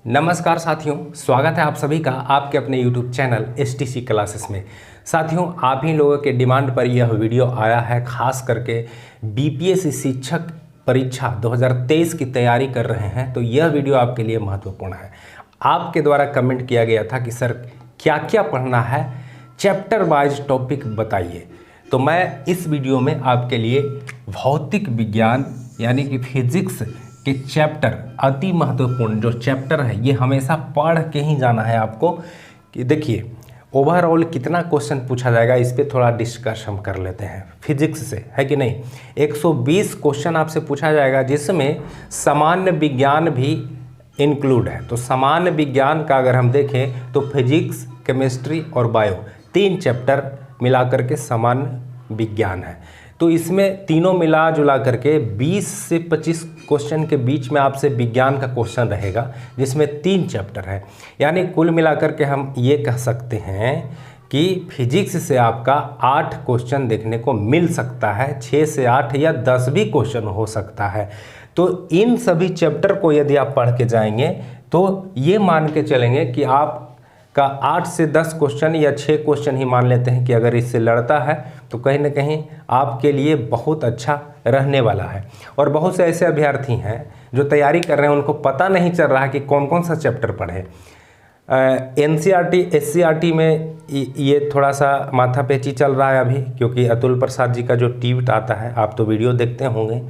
नमस्कार साथियों, स्वागत है आप सभी का आपके अपने YouTube चैनल STC क्लासेस में। साथियों, आप ही लोगों के डिमांड पर यह वीडियो आया है, खास करके BPSC शिक्षक परीक्षा 2023 की तैयारी कर रहे हैं तो यह वीडियो आपके लिए महत्वपूर्ण है। आपके द्वारा कमेंट किया गया था कि सर क्या क्या पढ़ना है, चैप्टर वाइज टॉपिक बताइए। तो मैं इस वीडियो में आपके लिए भौतिक विज्ञान यानी कि फिजिक्स के चैप्टर, अति महत्वपूर्ण जो चैप्टर है, ये हमेशा पढ़ के ही जाना है आपको। कि देखिए ओवरऑल कितना क्वेश्चन पूछा जाएगा, इस पे थोड़ा डिस्कस हम कर लेते हैं फिजिक्स से, है कि नहीं। 120 क्वेश्चन आपसे पूछा जाएगा जिसमें सामान्य विज्ञान भी इंक्लूड है। तो सामान्य विज्ञान का अगर हम देखें तो फिजिक्स, केमिस्ट्री और बायो, 3 चैप्टर मिलाकर के सामान्य विज्ञान है। तो इसमें तीनों मिला जुला करके 20 से 25 क्वेश्चन के बीच में आपसे विज्ञान का क्वेश्चन रहेगा, जिसमें 3 चैप्टर है। यानी कुल मिलाकर के हम ये कह सकते हैं कि फिजिक्स से आपका 8 क्वेश्चन देखने को मिल सकता है, 6 से 8 या 10 भी क्वेश्चन हो सकता है। तो इन सभी चैप्टर को यदि आप पढ़ के जाएंगे तो ये मान के चलेंगे कि आप का 8 से 10 क्वेश्चन या 6 क्वेश्चन ही मान लेते हैं कि अगर इससे लड़ता है तो कहीं ना कहीं आपके लिए बहुत अच्छा रहने वाला है। और बहुत से ऐसे अभ्यर्थी हैं जो तैयारी कर रहे हैं, उनको पता नहीं चल रहा है कि कौन कौन सा चैप्टर पढ़े। NCERT SCERT में ये थोड़ा सा माथापेची चल रहा है अभी, क्योंकि अतुल प्रसाद जी का जो ट्वीट आता है, आप तो वीडियो देखते होंगे,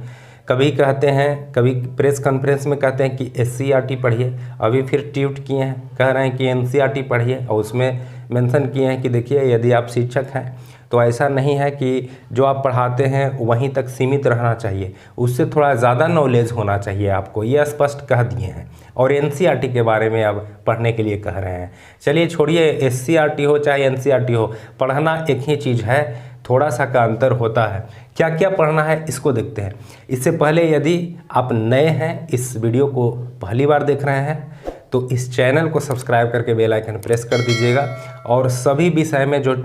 कभी कहते हैं, कभी प्रेस कॉन्फ्रेंस में कहते हैं कि SCERT पढ़िए, अभी फिर ट्वीट किए हैं कह रहे हैं कि NCERT पढ़िए, और उसमें मेंशन किए हैं कि देखिए यदि आप शिक्षक हैं तो ऐसा नहीं है कि जो आप पढ़ाते हैं वहीं तक सीमित रहना चाहिए, उससे थोड़ा ज़्यादा नॉलेज होना चाहिए आपको, ये स्पष्ट कह दिए हैं। और NCERT के बारे में अब पढ़ने के लिए कह रहे हैं। चलिए छोड़िए, SCERT हो चाहे NCERT हो, पढ़ना एक ही चीज़ है, थोड़ा सा का अंतर होता है। क्या क्या पढ़ना है इसको देखते हैं। इससे पहले यदि आप नए हैं, इस वीडियो को पहली बार देख रहे हैं, तो इस चैनल को सब्सक्राइब करके बेल आइकन प्रेस कर दीजिएगा। और सभी विषय में जो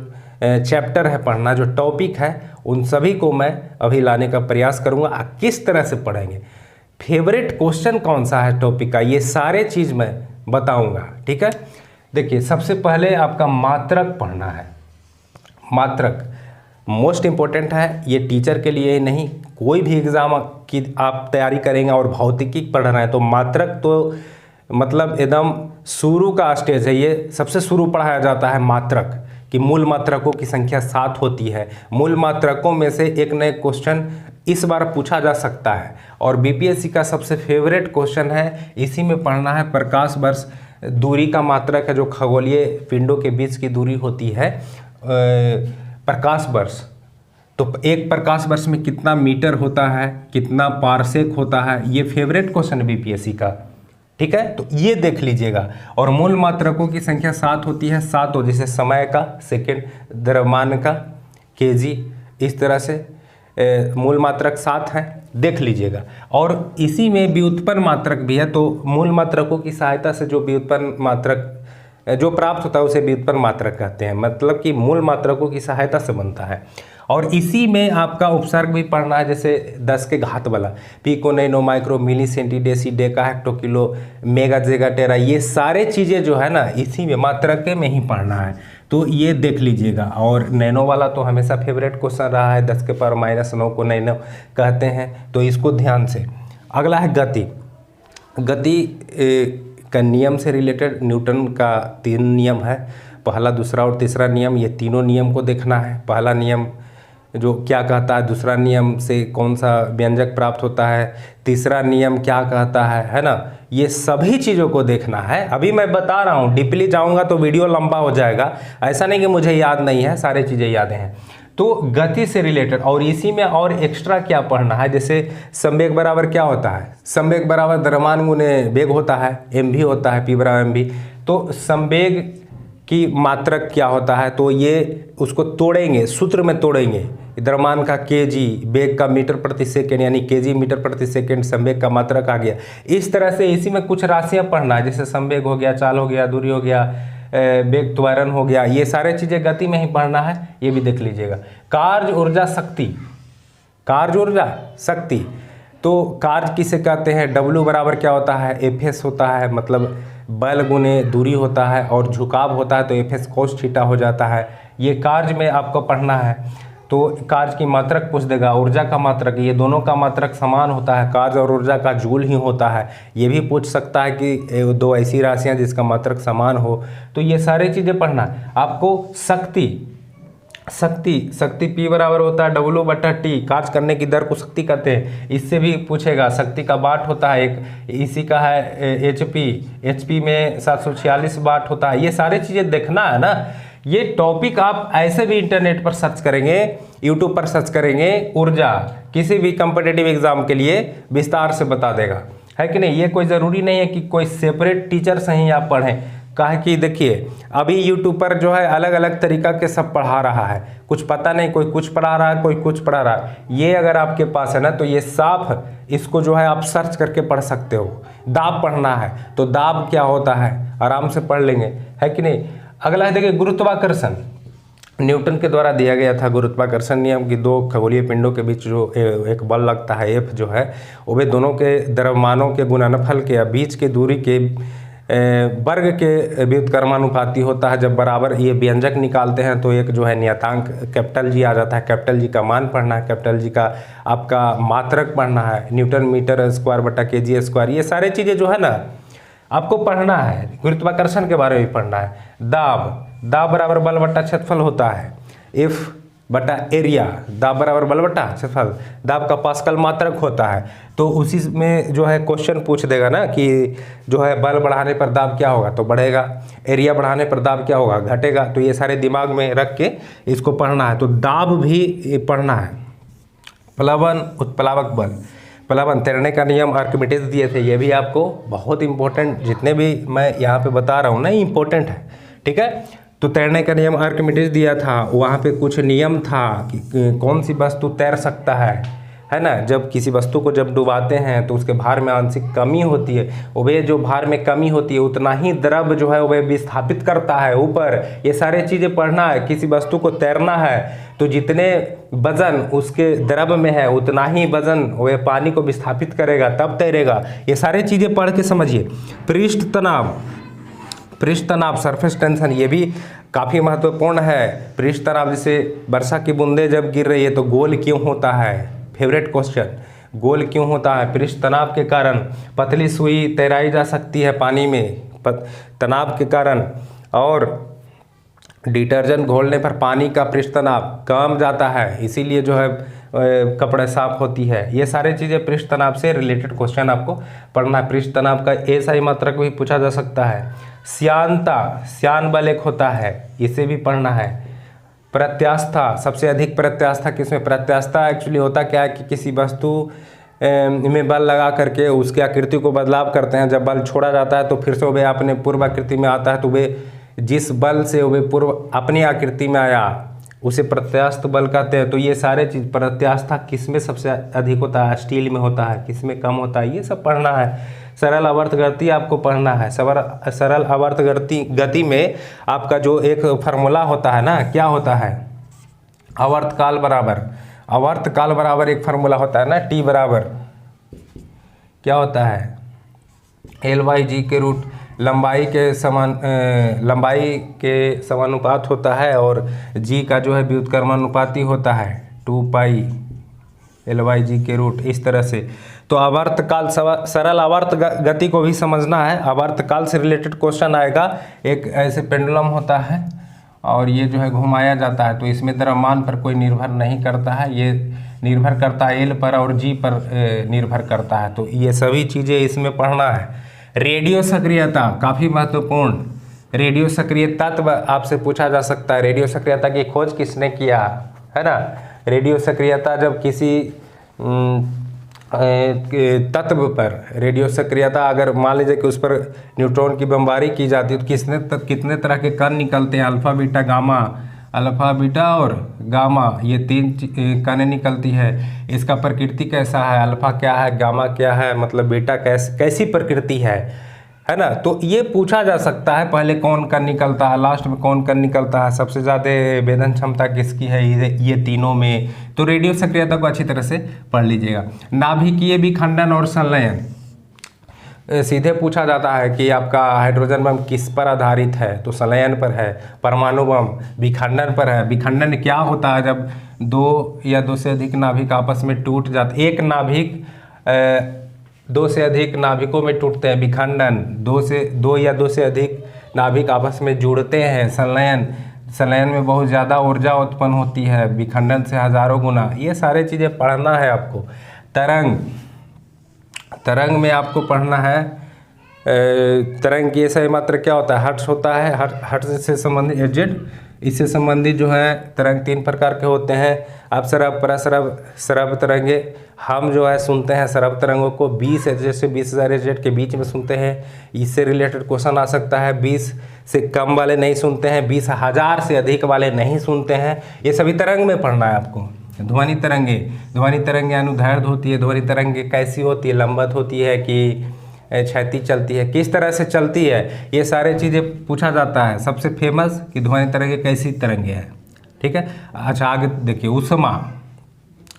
चैप्टर है पढ़ना, जो टॉपिक है, उन सभी को मैं अभी लाने का प्रयास करूँगा। किस तरह से पढ़ेंगे, फेवरेट क्वेश्चन कौन सा है टॉपिक का, ये सारे चीज़ मैं बताऊँगा, ठीक है। देखिए सबसे पहले आपका मात्रक पढ़ना है। मात्रक मोस्ट इम्पोर्टेंट है, ये टीचर के लिए ही नहीं, कोई भी एग्ज़ाम की आप तैयारी करेंगे और भौतिकी पढ़ रहे हैं तो मात्रक तो मतलब एकदम शुरू का स्टेज है। ये सबसे शुरू पढ़ाया जाता है मात्रक, कि मूल मात्रकों की संख्या 7 होती है। मूल मात्रकों में से एक नए क्वेश्चन इस बार पूछा जा सकता है, और BPSC का सबसे फेवरेट क्वेश्चन है, इसी में पढ़ना है। प्रकाश वर्ष दूरी का मात्रक है, जो खगोलीय पिंडों के बीच की दूरी होती है, प्रकाश वर्ष। तो एक प्रकाश वर्ष में कितना मीटर होता है, कितना पारसेक होता है, ये फेवरेट क्वेश्चन है BPSC का, ठीक है। तो ये देख लीजिएगा। और मूल मात्रकों की संख्या 7 होती है, 7 हो, जैसे समय का, सेकेंड, द्रव्यमान का, kg, इस तरह से मूल मात्रक 7 है, देख लीजिएगा। और इसी में व्युत्पन्न मात्रक भी है। तो मूल मात्रकों की सहायता से जो व्युत्पन्न मात्रक जो प्राप्त होता है उसे व्युत्पन्न मात्रक कहते हैं, मतलब कि मूल मात्रकों की सहायता से बनता है। और इसी में आपका उपसर्ग भी पढ़ना है, जैसे 10 के घात वाला, pico, nano, micro, milli, centi, deci, deca, hecto, kilo, mega, giga, tera, ये सारे चीज़ें जो है ना, इसी में मात्रक में ही पढ़ना है। तो ये देख लीजिएगा। और नैनो वाला तो हमेशा फेवरेट क्वेश्चन रहा है, 10 के पावर -9 को नैनो कहते हैं, तो इसको ध्यान से। अगला है गति। गति का नियम से रिलेटेड न्यूटन का 3 नियम है, पहला, दूसरा और तीसरा नियम। ये तीनों नियम को देखना है। पहला नियम जो क्या कहता है, दूसरा नियम से कौन सा व्यंजक प्राप्त होता है, तीसरा नियम क्या कहता है ना, ये सभी चीज़ों को देखना है। अभी मैं बता रहा हूँ, डीपली जाऊँगा तो वीडियो लंबा हो जाएगा। ऐसा नहीं कि मुझे याद नहीं है, सारी चीज़ें याद हैं। तो गति से रिलेटेड, और इसी में और एक्स्ट्रा क्या पढ़ना है, जैसे संवेग बराबर क्या होता है, संवेग बराबर द्रव्यमान गुने वेग होता है, mv होता है, p बराबर mv। तो संवेग की मात्रक क्या होता है, तो ये उसको तोड़ेंगे, सूत्र में तोड़ेंगे। द्रव्यमान का kg, वेग का मीटर प्रति सेकेंड यानी kg मीटर प्रति सेकेंड, संवेग का मात्रक आ गया। इस तरह से इसी में कुछ राशियाँ पढ़ना है, जैसे संवेग हो गया, चाल हो गया, दूरी हो गया, वेग त्वरण हो गया, ये सारे चीज़ें गति में ही पढ़ना है, ये भी देख लीजिएगा। कार्य, ऊर्जा, शक्ति। कार्य, ऊर्जा, शक्ति, तो कार्य किसे कहते हैं, W बराबर क्या होता है, Fs होता है, मतलब बल गुने दूरी होता है और झुकाव होता है तो एफ cos थीटा हो जाता है। ये कार्य में आपको पढ़ना है, तो कार्य की मात्रक पूछ देगा, ऊर्जा का मात्रक, ये दोनों का मात्रक समान होता है, कार्य और ऊर्जा का जूल ही होता है। ये भी पूछ सकता है कि दो ऐसी राशियां जिसका मात्रक समान हो, तो ये सारी चीज़ें पढ़ना है आपको। शक्ति P बराबर होता है W/T, कार्य करने की दर को शक्ति कहते हैं, इससे भी पूछेगा। शक्ति का वाट होता है एक, इसी का है HP में 746 वाट होता है। ये सारी चीज़ें देखना है ना। ये टॉपिक आप ऐसे भी इंटरनेट पर सर्च करेंगे, यूट्यूब पर सर्च करेंगे, ऊर्जा किसी भी कम्पिटिटिव एग्जाम के लिए विस्तार से बता देगा, है कि नहीं। ये कोई ज़रूरी नहीं है कि कोई सेपरेट टीचर से ही आप पढ़ें, काहे कि देखिए अभी यूट्यूब पर जो है अलग अलग तरीका के सब पढ़ा रहा है, कुछ पता नहीं, कोई कुछ पढ़ा रहा है, कोई कुछ पढ़ा रहा है। ये अगर आपके पास है ना तो ये साफ इसको जो है आप सर्च करके पढ़ सकते हो। दाब पढ़ना है तो दाब क्या होता है आराम से पढ़ लेंगे, है कि नहीं। अगला है देखिए गुरुत्वाकर्षण, न्यूटन के द्वारा दिया गया था गुरुत्वाकर्षण नियम की दो खगोलीय पिंडों के बीच जो एक बल लगता है F जो है, वो दोनों के द्रव्यमानों के गुणनफल के बीच की दूरी के वर्ग के व्युत्क्रमानुपाती होता है। जब बराबर ये व्यंजक निकालते हैं तो एक जो है नियतांक कैपिटल जी आ जाता है। कैपिटल जी का मान पढ़ना है, कैपिटल जी का आपका मात्रक पढ़ना है, न्यूटन मीटर स्क्वायर बटा kg स्क्वायर, ये सारे चीज़ें जो है ना आपको पढ़ना है। गुरुत्वाकर्षण के बारे में पढ़ना है। दाब बराबर बल बटा क्षेत्रफल होता है, F बटा एरिया, दाब बराबर बल बटा क्षेत्रफल, दाब का पास्कल मात्रक होता है। तो उसी में जो है क्वेश्चन पूछ देगा ना कि जो है बल बढ़ाने पर दाब क्या होगा, तो बढ़ेगा, एरिया बढ़ाने पर दाब क्या होगा, घटेगा। तो ये सारे दिमाग में रख के इसको पढ़ना है। तो दाब भी पढ़ना है। प्लवन उत्प्लावक बल, प्लवन तैरने का नियम आर्किमिडीज दिए थे, ये भी आपको बहुत इंपॉर्टेंट, जितने भी मैं यहाँ पे बता रहा हूँ ना इंपॉर्टेंट है, ठीक है। तो तैरने का नियम आर्किमिडीज दिया था, वहाँ पे कुछ नियम था कि कौन सी वस्तु तैर सकता है ना। जब किसी वस्तु को जब डुबाते हैं तो उसके भार में आंशिक कमी होती है, वह जो भार में कमी होती है उतना ही द्रव जो है वह विस्थापित करता है ऊपर। ये सारे चीज़ें पढ़ना है। किसी वस्तु को तैरना है तो जितने वजन उसके द्रव में है उतना ही वजन वह पानी को विस्थापित करेगा, तब तैरेगा। ये सारे चीज़ें पढ़ के समझिए। पृष्ठ तनाव सरफेस टेंशन, ये भी काफ़ी महत्वपूर्ण है। पृष्ठ तनाव, जैसे वर्षा की बूंदें जब गिर रही है तो गोल क्यों होता है, फेवरेट क्वेश्चन, गोल क्यों होता है। पृष्ठ तनाव के कारण पतली सुई तैराई जा सकती है पानी में तनाव के कारण, और डिटर्जेंट घोलने पर पानी का पृष्ठ तनाव कम जाता है, इसीलिए जो है कपड़े साफ होती है। ये सारी चीज़ें पृष्ठ तनाव से रिलेटेड क्वेश्चन आपको पढ़ना है। पृष्ठ तनाव का एसआई मात्रक भी पूछा जा सकता है। श्यान बल एक होता है, इसे भी पढ़ना है। प्रत्यास्था, सबसे अधिक प्रत्यास्था किसमें, प्रत्यास्था एक्चुअली होता क्या है कि किसी वस्तु में बल लगा करके उसकी आकृति को बदलाव करते हैं। जब बल छोड़ा जाता है तो फिर से वह अपने पूर्व आकृति में आता है, तो वे जिस बल से वह पूर्व अपनी आकृति में आया उसे प्रत्यास्थ बल कहते हैं। तो ये सारे चीज़, प्रत्यास्था किसमें सबसे अधिक होता है, स्टील में होता है, किसमें कम होता है, ये सब पढ़ना है। सरल आवर्त गति आपको पढ़ना है। सरल आवर्त गति में आपका जो एक फार्मूला होता है ना, क्या होता है, आवर्त काल बराबर एक फार्मूला होता है ना, T बराबर क्या होता है, L/G के रूट लंबाई के समानुपात होता है, और G का जो है व्युत्क्रमानुपाती होता है 2π L/G के रूट, इस तरह से। तो आवर्तकाल, सरल आवर्त गति को भी समझना है। आवर्तकाल से रिलेटेड क्वेश्चन आएगा। एक ऐसे पेंडुलम होता है और ये जो है घुमाया जाता है, तो इसमें द्रव्यमान पर कोई निर्भर नहीं करता है, ये निर्भर करता है L पर और G पर निर्भर करता है। तो ये सभी चीज़ें इसमें पढ़ना है। रेडियो सक्रियता काफ़ी महत्वपूर्ण, रेडियो सक्रिय तत्व आपसे पूछा जा सकता है। रेडियो सक्रियता की खोज किसने किया, है ना। रेडियो सक्रियता जब किसी तत्व पर रेडियो सक्रियता, अगर मान लीजिए कि उस पर न्यूट्रॉन की बमबारी की जाती है तो कितने तरह के कण निकलते हैं, alpha beta gamma, alpha beta और गामा, ये 3 कणें निकलती है। इसका प्रकृति कैसा है, अल्फ़ा क्या है, गामा क्या है, मतलब बीटा कैसी प्रकृति है ना। तो ये पूछा जा सकता है, पहले कौन कण निकलता है, लास्ट में कौन कण निकलता है, सबसे ज़्यादा वेदन क्षमता किसकी है, ये तीनों में। तो रेडियो सक्रियता को अच्छी तरह से पढ़ लीजिएगा। नाभिकीय विखंडन और संलयन, सीधे पूछा जाता है कि आपका हाइड्रोजन बम किस पर आधारित है, तो संलयन पर है। परमाणु बम विखंडन पर है। विखंडन क्या होता है? जब दो या दो से अधिक नाभिक आपस में टूट जाते, एक नाभिक दो से अधिक नाभिकों में टूटते हैं, विखंडन। दो या दो से अधिक नाभिक आपस में जुड़ते हैं, संलयन में बहुत ज़्यादा ऊर्जा उत्पन्न होती है, विखंडन से हजारों गुना। ये सारे चीज़ें पढ़ना है आपको। तरंग में आपको पढ़ना है तरंग की सही मात्रा क्या होता है? हर्ट्ज होता है। हर्ट्ज से संबंधित एजेड, इससे संबंधित जो है तरंग 3 प्रकार के होते हैं। अपसरब, परसरब, सरब तरंगे। हम जो है सुनते हैं सरब तरंगों को 20 एजेड से 20,000 एजेड के बीच में सुनते हैं। इससे रिलेटेड क्वेश्चन आ सकता है। 20 से कम वाले नहीं सुनते हैं, 20,000 से अधिक वाले नहीं सुनते हैं। ये सभी तरंग में पढ़ना है आपको। ध्वनि तरंगे अनुदैर्ध्य होती है। ध्वनि तरंगे कैसी होती है? लंबवत होती है कि क्षैतिज चलती है? किस तरह से चलती है? ये सारे चीज़ें पूछा जाता है। सबसे फेमस कि ध्वनि तरंगे कैसी तरंगे हैं, ठीक है। अच्छा आगे देखिए,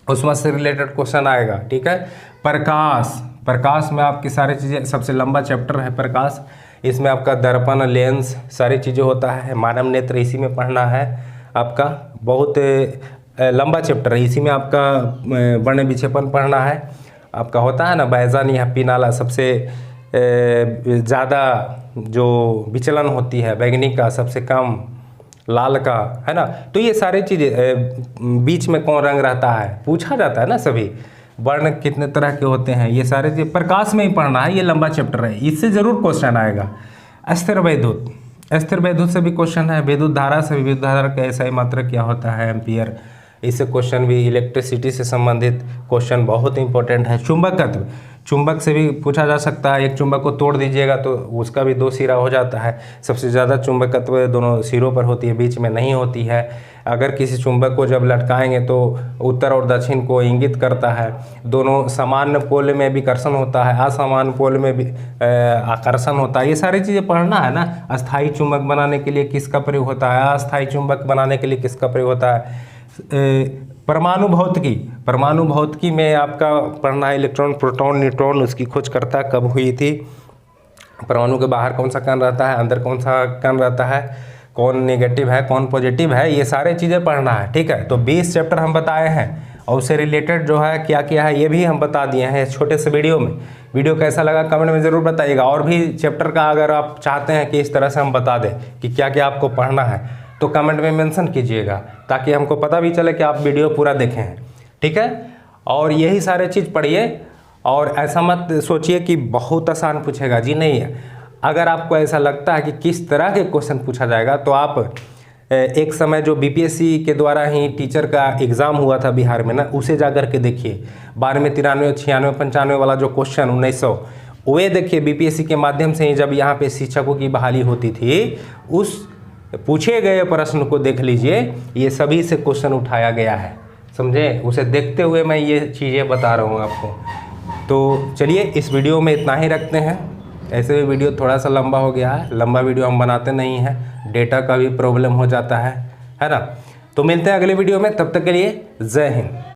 उष्मा से रिलेटेड क्वेश्चन आएगा, ठीक है। प्रकाश में आपकी सारी चीज़ें, सबसे लंबा चैप्टर है प्रकाश। इसमें आपका दर्पण, लेंस, सारी चीज़ें होता है। मानव नेत्र इसी में पढ़ना है आपका। बहुत लंबा चैप्टर है, इसी में आपका वर्ण विक्षेपण पढ़ना है। आपका होता है ना बायजान या पिनाला, सबसे ज़्यादा जो विचलन होती है बैंगनी का, सबसे कम लाल का, है ना। तो ये सारी चीज़ें, बीच में कौन रंग रहता है पूछा जाता है ना। सभी वर्ण कितने तरह के होते हैं, ये सारे चीज़ प्रकाश में ही पढ़ना है। ये लंबा चैप्टर है, इससे ज़रूर क्वेश्चन आएगा। अस्थिर वैद्युत से भी क्वेश्चन है। विद्युत धारा से, विद्युत धारा का SI मात्रा क्या होता है? एम्पियर। इससे क्वेश्चन भी, इलेक्ट्रिसिटी से संबंधित क्वेश्चन बहुत इंपॉर्टेंट है। चुंबक से भी पूछा जा सकता है। एक चुंबक को तोड़ दीजिएगा तो उसका भी 2 सिरा हो जाता है। सबसे ज़्यादा चुंबकत्व दोनों सिरों पर होती है, बीच में नहीं होती है। अगर किसी चुंबक को जब लटकाएंगे तो उत्तर और दक्षिण को इंगित करता है। दोनों समान पोल में विकर्षण होता है, असमान पोल में भी आकर्षण होता है। ये सारी चीज़ें पढ़ना है ना। अस्थायी चुंबक बनाने के लिए किसका प्रयोग होता है? अस्थायी चुंबक बनाने के लिए किसका प्रयोग होता है? परमाणु भौतिकी में आपका पढ़ना है इलेक्ट्रॉन, प्रोटॉन, न्यूट्रॉन, उसकी खोजकर्ता कब हुई थी? परमाणु के बाहर कौन सा कण रहता है, अंदर कौन सा कण रहता है, कौन नेगेटिव है, कौन पॉजिटिव है, ये सारे चीज़ें पढ़ना है, ठीक है। तो 20 चैप्टर हम बताए हैं और उससे रिलेटेड जो है क्या क्या है ये भी हम बता दिए हैं छोटे से वीडियो में। वीडियो कैसा लगा कमेंट में ज़रूर बताइएगा। और भी चैप्टर का अगर आप चाहते हैं कि इस तरह से हम बता दें कि क्या क्या आपको पढ़ना है तो कमेंट में मेंशन कीजिएगा, ताकि हमको पता भी चले कि आप वीडियो पूरा देखे हैं, ठीक है। और यही सारे चीज़ पढ़िए और ऐसा मत सोचिए कि बहुत आसान पूछेगा, जी नहीं है। अगर आपको ऐसा लगता है कि किस तरह के क्वेश्चन पूछा जाएगा तो आप एक समय जो BPSC के द्वारा ही टीचर का एग्ज़ाम हुआ था बिहार में ना, उसे जा कर के देखिए। 12 में 93, 96, 95 वाला जो क्वेश्चन 1900 वे देखिए। BPSC के माध्यम से ही जब यहाँ पे शिक्षकों की बहाली होती थी, उस पूछे गए प्रश्न को देख लीजिए, ये सभी से क्वेश्चन उठाया गया है, समझे। उसे देखते हुए मैं ये चीज़ें बता रहा हूँ आपको। तो चलिए इस वीडियो में इतना ही रखते हैं। ऐसे भी वीडियो थोड़ा सा लंबा हो गया है, लंबा वीडियो हम बनाते नहीं हैं, डेटा का भी प्रॉब्लम हो जाता है ना। तो मिलते हैं अगले वीडियो में, तब तक के लिए जय हिंद।